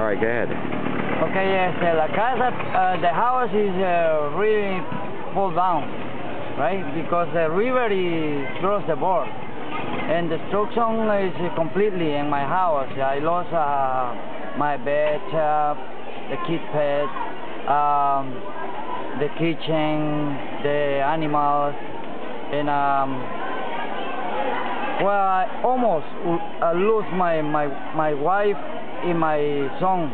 right, go ahead. Okay, yes, la casa, the house is really fall down, right? Because the river is across the board, and the destruction is completely in my house. I lost my bed, the kid bed, the kitchen, the animals, and well, I almost lose my wife and my son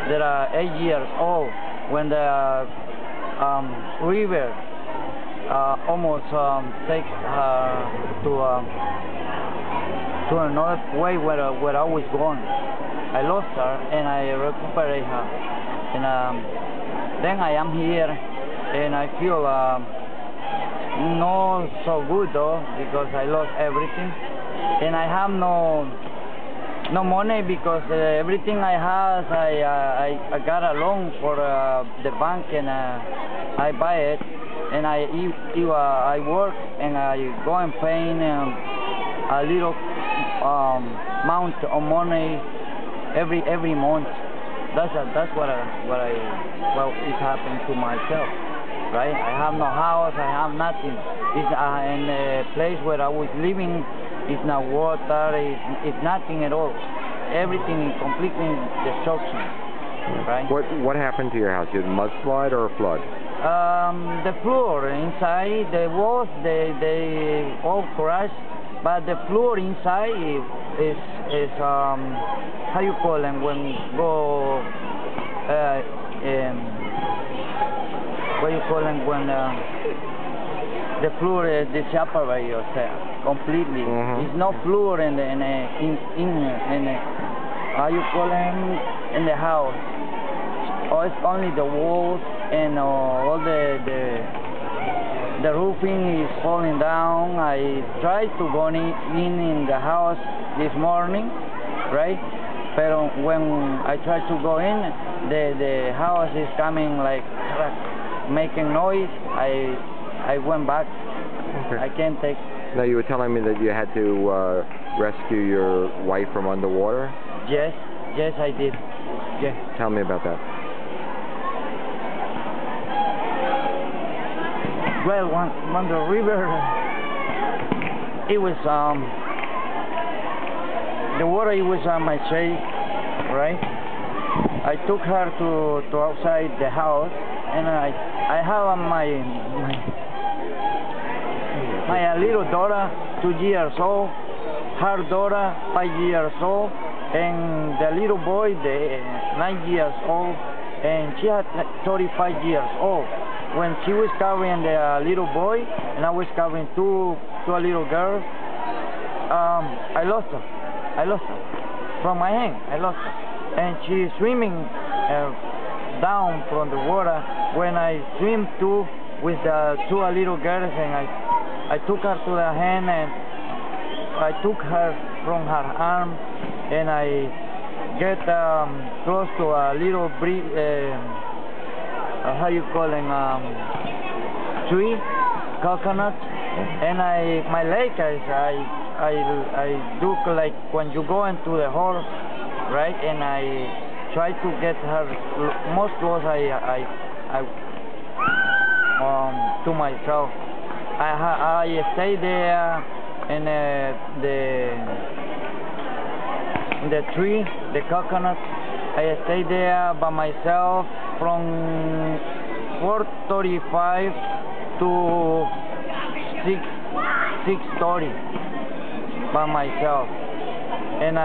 that are 8 years old when the river almost take her to another way where I was going. I lost her and I recuperate her, and then I am here and I feel not so good though, because I lost everything and I have no money, because everything I have I got a loan for the bank, and I buy it, and I work and I go and pay a little amount of money every month. That's what is happening to myself, right? I have no house, I have nothing. It's in the place where I was living. It's no water, it's nothing at all. Everything is completely destruction, right? What happened to your house? Did a mudslide or a flood? The floor inside, the walls, they all crashed, but the floor inside is how you call them when go what you call them when the floor disappears yourself completely. It's no floor in the how you call them in the house. Or it's only the walls, and all the roofing is falling down. I tried to go in the house this morning, right? But when I tried to go in, the house is coming like making noise. I went back. Okay. I can't take. Now, you were telling me that you had to rescue your wife from underwater? Yes, I did. Yeah. Tell me about that. Well, when the river, it was the water. It was on my face, right? I took her to outside the house, and I have my little daughter, 2 years old, her daughter, 5 years old, and the little boy, 9 years old, and she had 35 years old. When she was carrying the little boy, and I was carrying two little girls, I lost her from my hand. I lost her, and she's swimming down from the water. When I swim too with the 2 little girls, and I took her to the hand, and I took her from her arm, and I get close to a little how you call it, tree, coconut, and my leg I do like when you go into the horse, right? And I try to get her most close to myself. I stay there in the tree, the coconut. I stay there by myself from 4:35 to 6:30 by myself. And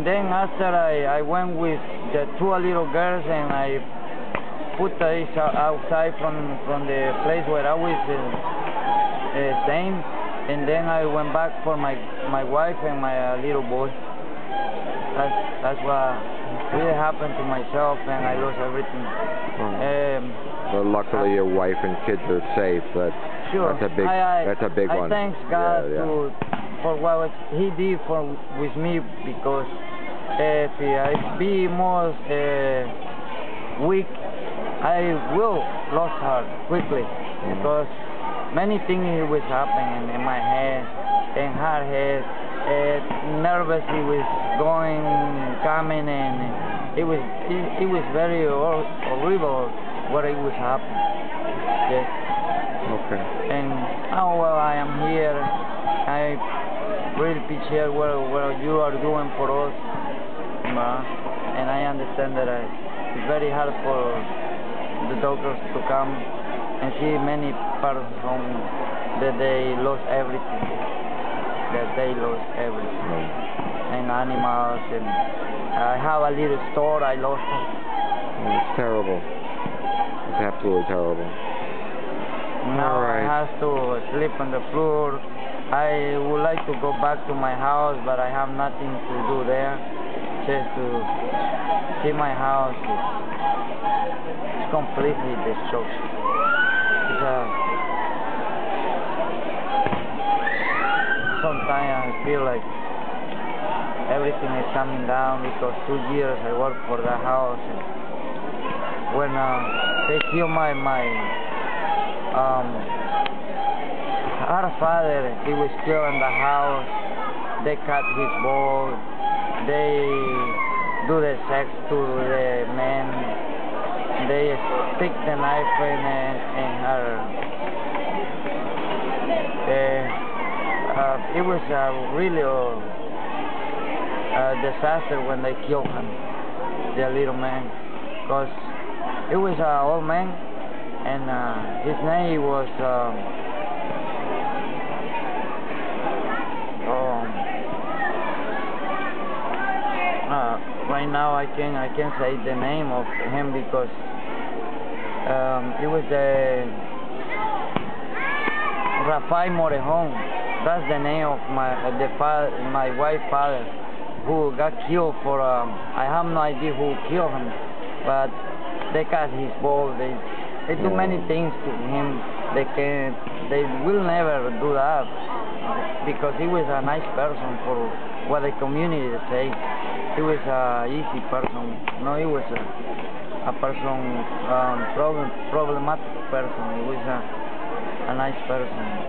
then after I went with the 2 little girls, and I put this outside from the place where I was staying, and then I went back for my wife and my little boy. That's what really happened to myself, and I lost everything. Well, luckily your wife and kids are safe. Sure. That's a big one. I thank God for what He did with me, because if I be more weak, I will lose her quickly, because many things was happening in my head, in her head. Nervous, he was going, coming, and it was very horrible what it was happening. Yes. Okay. And now well, I am here. I really appreciate what you are doing for us. And I understand that it's very hard for the doctors to come and see many persons that they lost everything. And animals, and I have a little store, I lost it. Oh, it's terrible. It's absolutely terrible. Now All right. I have to sleep on the floor. I would like to go back to my house, but I have nothing to do there. Just to see my house. It's completely destroyed. Sometimes I feel like everything is coming down because 2 years I worked for the house. And when they killed our father, he was killed in the house. They cut his balls. They do the sex to the men. They stick the knife in her. It was really a disaster when they killed him, the little man, because he was an old man, and his name was right now I can't say the name of him because it was the Rafael Morejon. That's the name of my wife's father, who got killed for. I have no idea who killed him, but they cut his balls. They do many things to him. They will never do that because he was a nice person for what the community say. He was a easy person. No, he was a person, problematic person. He was a nice person.